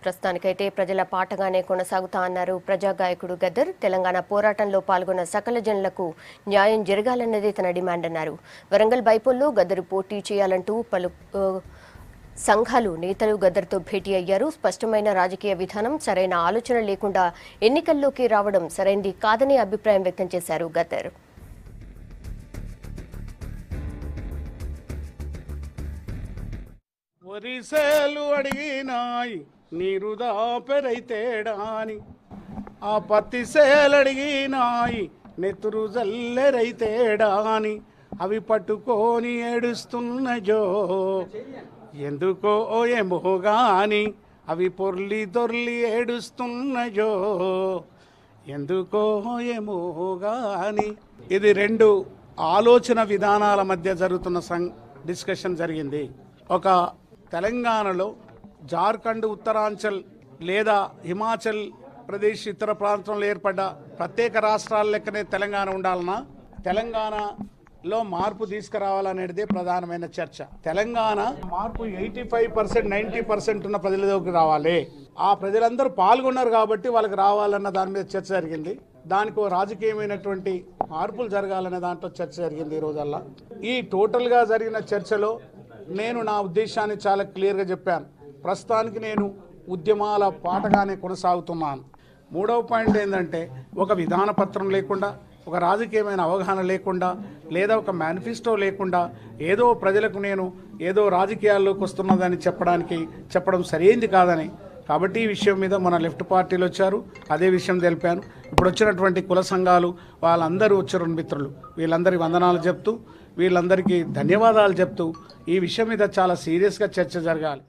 ప్రస్తుతానికైతే ప్రజల పాటగానే కొనసాగుతా అన్నారు ప్రజా గాయకుడు గద్దర్. తెలంగాణ పోరాటంలో పాల్గొన్న సకల జనులకు న్యాయం జరగాలన్నదే తన డిమాండ్ అన్నారు. వరంగల్ బైపోల్లో గద్దర్ పోటీ చేయాలంటూ పలు సంఘాలు నేతలు గద్దర్తో భేటీ అయ్యారు. స్పష్టమైన రాజకీయ విధానం, సరైన ఆలోచన లేకుండా ఎన్నికల్లోకి రావడం సరైంది కాదని అభిప్రాయం వ్యక్తం చేశారు గద్దర్. వరిసేలు అడిగినాయి నీరు దాపెరైతేడాని, ఆ పత్తి సేలు అడిగినాయి నెత్తురు జల్లెరైతేడాని, అవి పట్టుకొని ఏడుస్తున్నజో ఎందుకో ఏమో గాని, అవి పొర్లి దొర్లి ఏడుస్తున్నజో ఎందుకో ఏమో గాని. ఇది రెండు ఆలోచన విధానాల మధ్య జరుగుతున్న డిస్కషన్ జరిగింది. ఒక తెలంగాణలో జార్ఖండ్, ఉత్తరాంచల్ లేదా హిమాచల్ ప్రదేశ్ ఇతర ప్రాంతంలో ఏర్పడ్డ ప్రత్యేక రాష్ట్రాల లెక్కనే తెలంగాణ ఉండాలన్నా, తెలంగాణలో మార్పు తీసుకురావాలనేది ప్రధానమైన చర్చ. తెలంగాణ మార్పు 85%, 90% ఉన్న ప్రజలలోకి రావాలి. ఆ ప్రజలందరూ పాల్గొన్నారు కాబట్టి వాళ్ళకి రావాలన్న దాని మీద చర్చ జరిగింది. దానికి రాజకీయమైనటువంటి మార్పులు జరగాలనే దాంట్లో చర్చ జరిగింది. ఈ రోజల్లా ఈ టోటల్గా జరిగిన చర్చలో నేను నా ఉద్దేశాన్ని చాలా క్లియర్గా చెప్పాను. ప్రస్తుతానికి నేను ఉద్యమాల పాటగానే కొనసాగుతున్నాను. మూడవ పాయింట్ ఏంటంటే, ఒక విధాన పత్రం లేకుండా, ఒక రాజకీయమైన అవగాహన లేకుండా, లేదా ఒక మేనిఫెస్టో లేకుండా ఏదో ప్రజలకు నేను ఏదో రాజకీయాల్లోకి వస్తున్నదని చెప్పడం సరైంది కాదని. కాబట్టి ఈ విషయం మీద మన లెఫ్ట్ పార్టీలు వచ్చారు, అదే విషయం తెలిపాను. ఇప్పుడు వచ్చినటువంటి కుల సంఘాలు వాళ్ళందరూ వచ్చారు మిత్రులు, వీళ్ళందరికీ వందనాలు చెప్తూ, వీళ్ళందరికీ ధన్యవాదాలు చెప్తూ ఈ విషయం మీద చాలా సీరియస్గా చర్చ జరగాలి.